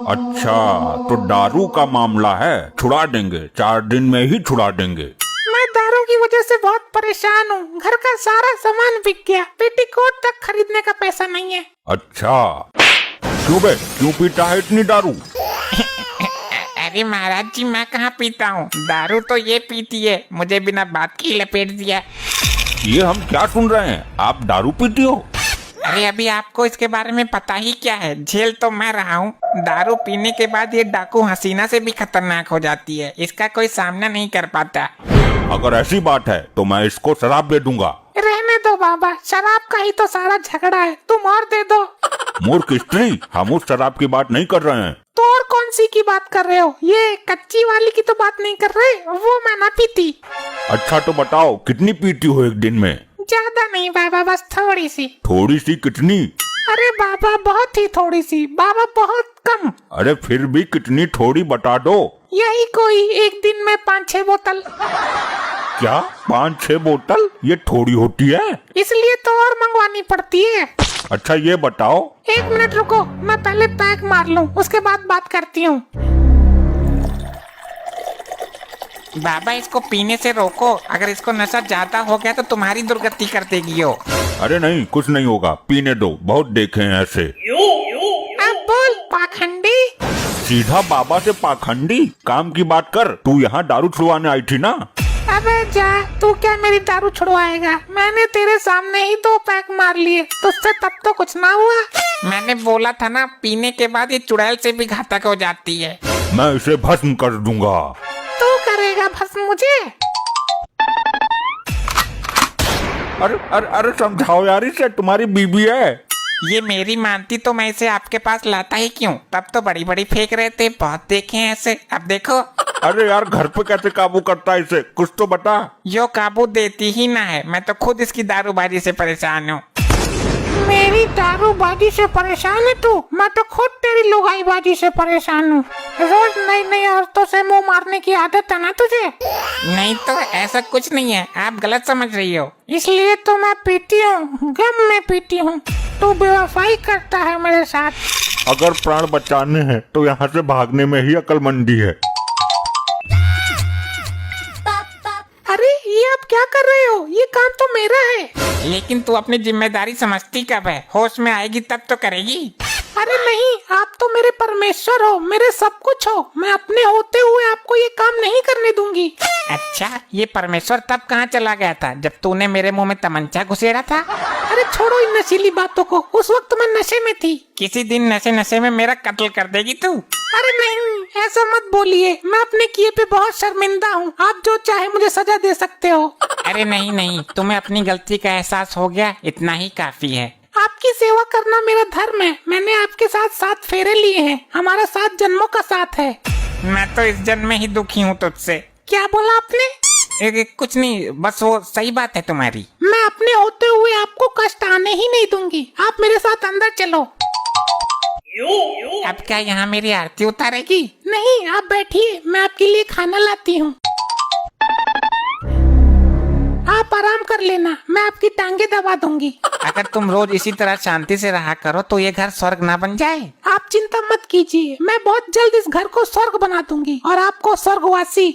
अच्छा, तो दारू का मामला है, छुड़ा देंगे, 4 दिन में ही छुड़ा देंगे। मैं दारू की वजह से बहुत परेशान हूँ। घर का सारा सामान बिक गया, पेटीकोट तक खरीदने का पैसा नहीं है। अच्छा, क्यों बे, क्यों पीता है इतनी दारू? अरे महाराज जी, मैं कहाँ पीता हूँ, दारू तो ये पीती है, मुझे बिना बात की लपेट दिया। ये हम क्या सुन रहे हैं, आप दारू पीती हो? अरे अभी आपको इसके बारे में पता ही क्या है, झेल तो मैं रहा हूँ। दारू पीने के बाद ये डाकू हसीना से भी खतरनाक हो जाती है, इसका कोई सामना नहीं कर पाता। अगर ऐसी बात है तो मैं इसको शराब दे दूंगा। रहने दो बाबा, शराब का ही तो सारा झगड़ा है, तुम और दे दो। मूर्ख स्त्री, हम उस शराब की बात नहीं कर रहे हैं। तो और कौन सी की बात कर रहे हो? ये कच्ची वाली की तो बात नहीं कर रहे, वो मैं ना पीती। अच्छा तो बताओ, कितनी पीती हो एक दिन में? ज्यादा नहीं बाबा, बस थोड़ी सी। थोड़ी सी कितनी? अरे बाबा बहुत ही थोड़ी सी बाबा, बहुत कम। अरे फिर भी कितनी थोड़ी बता दो। यही कोई एक दिन में 5-6 बोतल। क्या 5-6 बोतल ये थोड़ी होती है? इसलिए तो और मंगवानी पड़ती है। अच्छा ये बताओ। 1 मिनट रुको, मैं पहले पैक मार लूं, उसके बाद बात करती हूँ। बाबा इसको पीने से रोको, अगर इसको नशा ज्यादा हो गया तो तुम्हारी दुर्गति कर देगी यो। अरे नहीं, कुछ नहीं होगा, पीने दो, बहुत देखे हैं ऐसे। अब बोल पाखंडी। सीधा बाबा से पाखंडी? काम की बात कर, तू यहाँ दारू छुड़वाने आई थी ना? अबे जा, तू क्या मेरी दारू छुड़वाएगा? मैंने तेरे सामने ही 2 पैक मार लिए, तुझसे तब तो कुछ ना हुआ। मैंने बोला था ना, पीने के बाद ये चुड़ैल से भी घातक हो जाती है। मैं इसे भस्म कर दूंगा। तू करेगा भस्म मुझे? अरे अरे अरे समझाओ यार इसे, तुम्हारी बीबी है। ये मेरी मानती तो मैं इसे आपके पास लाता ही क्यों, तब तो बड़ी बड़ी फेंक रहे थे, बहुत देखे हैं ऐसे, अब देखो। अरे यार घर पे कैसे काबू करता है इसे, कुछ तो बता। यो काबू देती ही ना है, मैं तो खुद इसकी दारूबाजी से परेशान हूँ। मेरी दारूबाजी से परेशान है तू? मैं तो खुद तेरी लुगाईबाजी से परेशान हूँ। रोज नई नई औरतों से मुंह मारने की आदत है ना तुझे? नहीं तो ऐसा कुछ नहीं है, आप गलत समझ रही हो। इसलिए तो मैं पीती हूँ, गम में पीती हूँ। तू बेवफाई करता है मेरे साथ। अगर प्राण बचाने हैं तो यहाँ से भागने में ही अक्लमंदी है। अरे ये आप क्या कर रहे हो? ये काम तो मेरा है। लेकिन तू अपनी जिम्मेदारी समझती कब है, होश में आएगी तब तो करेगी। अरे नहीं, आप तो मेरे परमेश्वर हो, मेरे सब कुछ हो। मैं अपने होते हुए आपको ये काम नहीं करने दूंगी। अच्छा, ये परमेश्वर तब कहाँ चला गया था जब तूने मेरे मुंह में तमंचा घुसेड़ा था? अरे छोड़ो इन नशीली बातों को, उस वक्त मैं नशे में थी। किसी दिन नशे नशे में मेरा कत्ल कर देगी तू। अरे नहीं, ऐसा मत बोलिए, मैं अपने किए पे बहुत शर्मिंदा हूँ। आप जो चाहे मुझे सजा दे सकते हो। अरे नहीं नहीं, तुम्हें अपनी गलती का एहसास हो गया, इतना ही काफी है। आपकी सेवा करना मेरा धर्म है। मैंने आपके साथ 7 फेरे लिए हैं, हमारा 7 जन्मों का साथ है। मैं तो इस जन्म में ही दुखी हूँ तुझसे। क्या बोला आपने? कुछ नहीं, बस वो सही बात है तुम्हारी। मैं अपने होते हुए आपको कष्ट आने ही नहीं दूंगी। आप मेरे साथ अंदर चलो। अब क्या यहाँ मेरी आरती उतारेगी? नहीं, आप बैठिए, मैं आपके लिए खाना लाती हूँ। आप आराम कर लेना, मैं आपकी टांगे दबा दूंगी। अगर तुम रोज इसी तरह शांति से रहा करो तो ये घर स्वर्ग ना बन जाए। आप चिंता मत कीजिए, मैं बहुत जल्द इस घर को स्वर्ग बना दूंगी और आपको स्वर्गवासी।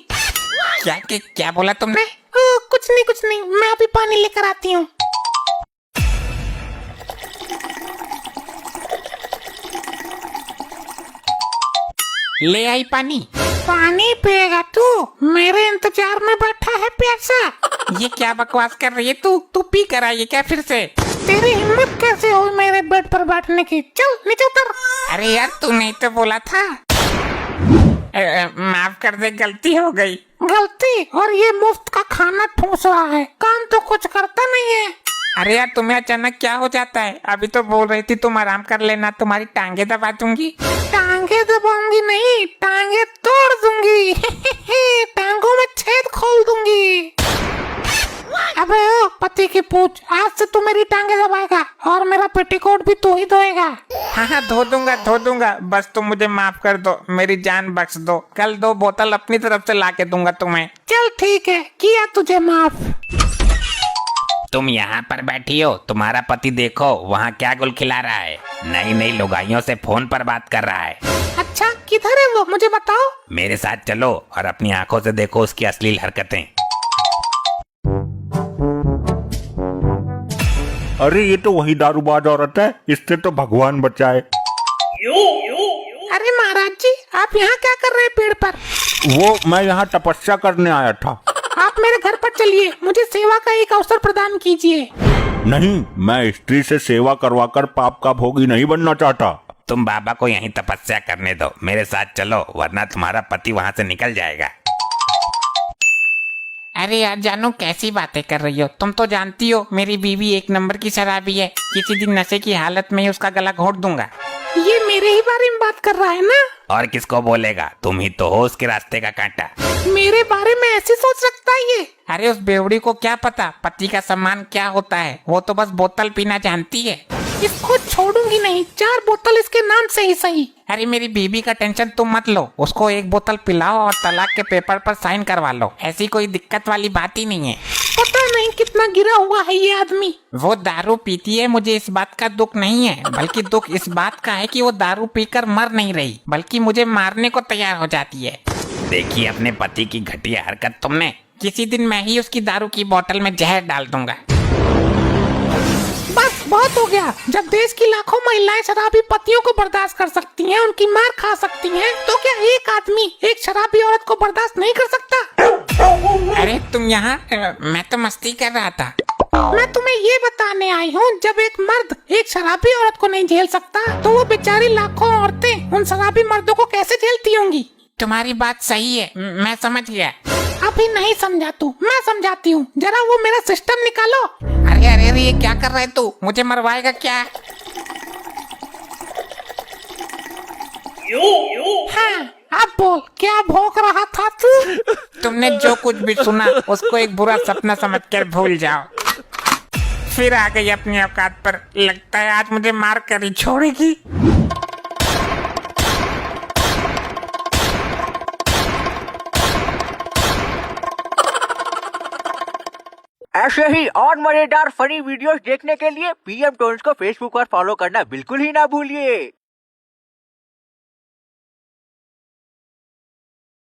क्या बोला तुमने? कुछ नहीं, मैं अभी पानी लेकर आती हूँ। ले आई पानी। पानी पिएगा तू? मेरे इंतजार में बैठा है प्यासा। ये क्या बकवास कर रही है तू पी कर आई है क्या फिर से? तेरी हिम्मत कैसे हुई मेरे बेड पर बैठने की? चल नीचे उतर। अरे यार तू नहीं तो बोला था। माफ कर दे, गलती हो गई। गलती? और ये मुफ्त का खाना ठूस रहा है, काम तो कुछ करता नहीं है। अरे यार तुम्हें अचानक क्या हो जाता है? अभी तो बोल रही थी तुम आराम कर लेना, तुम्हारी टांगे दबा दूंगी। टांगे दबाऊंगी नहीं, टांगे तोड़ दूंगी। टांगों में छेद खोल दूंगी। अबे ओ पति की पूछ, आज से तू मेरी टांगे दबाएगा और मेरा पेटीकोट भी तू ही धोएगा। हाँ धो दूंगा, बस तुम मुझे माफ कर दो, मेरी जान बख्श दो। कल 2 बोतल अपनी तरफ से लाके दूंगा तुम्हें। चल ठीक है, किया तुझे माफ। तुम यहाँ पर बैठी हो, तुम्हारा पति देखो वहाँ क्या गुल खिला रहा है, नई नई लुगाइयों से फोन पर बात कर रहा है। अच्छा किधर है वो, मुझे बताओ। मेरे साथ चलो और अपनी आंखों से देखो उसकी अश्लील हरकतें। अरे ये तो वही दारूबाज औरत है, इससे तो भगवान बचाए। अरे महाराज जी, आप यहाँ क्या कर रहे हैं पेड़ पर? वो मैं यहाँ तपस्या करने आया था। आप मेरे घर पर चलिए, मुझे सेवा का एक अवसर प्रदान कीजिए। नहीं, मैं स्त्री से सेवा करवाकर पाप का भोगी नहीं बनना चाहता। तुम बाबा को यहीं तपस्या करने दो, मेरे साथ चलो वरना तुम्हारा पति वहाँ से निकल जाएगा। अरे यार जानू, कैसी बातें कर रही हो? तुम तो जानती हो मेरी बीवी एक नंबर की शराबी है। किसी दिन नशे की हालत में ही उसका गला घोट दूंगा। ये मेरे ही बारे में बात कर रहा है ना? और किसको बोलेगा, तुम ही तो हो उसके रास्ते का कांटा। मेरे बारे में ऐसे सोच सकता है ये? अरे उस बेवड़ी को क्या पता पति का सम्मान क्या होता है, वो तो बस बोतल पीना जानती है। इसको छोड़ूंगी नहीं, 4 बोतल इसके नाम से ही सही। अरे मेरी बीबी का टेंशन तुम मत लो, उसको एक बोतल पिलाओ और तलाक के पेपर पर साइन करवा लो। ऐसी कोई दिक्कत वाली बात ही नहीं है। पता नहीं कितना गिरा हुआ है ये आदमी। वो दारू पीती है, मुझे इस बात का दुख नहीं है, बल्कि दुख इस बात का है कि वो दारू पीकर मर नहीं रही, बल्कि मुझे मारने को तैयार हो जाती है। देखिए अपने पति की घटिया हरकत तुमने। किसी दिन मैं ही उसकी दारू की बोतल में जहर डाल दूंगा। बस बहुत हो गया। जब देश की लाखों महिलाएं शराबी पतियों को बर्दाश्त कर सकती हैं, उनकी मार खा सकती हैं, तो क्या एक आदमी एक शराबी औरत को बर्दाश्त नहीं कर सकता? अरे तुम यहाँ, मैं तो मस्ती कर रहा था। मैं तुम्हें ये बताने आई हूँ, जब एक मर्द एक शराबी औरत को नहीं झेल सकता, तो वो बेचारी लाखों औरतें उन शराबी मर्दों को कैसे झेलती होंगी? तुम्हारी बात सही है, मैं समझ गया। अभी नहीं समझा तू, मैं समझाती हूँ। जरा वो मेरा सिस्टम निकालो। अरे अरे अरे, ये क्या कर रहा है तू? मुझे मरवाएगा क्या? हाँ, अब बोल, क्या भौंक रहा था तू? तुमने जो कुछ भी सुना उसको एक बुरा सपना समझकर भूल जाओ। फिर आ गई अपनी औकात पर। लगता है आज मुझे मार कर ही छोड़ेगी। ऐसे ही और मजेदार फनी वीडियोस देखने के लिए पीएम टोन्स को फेसबुक पर फॉलो करना बिल्कुल ही ना भूलिए।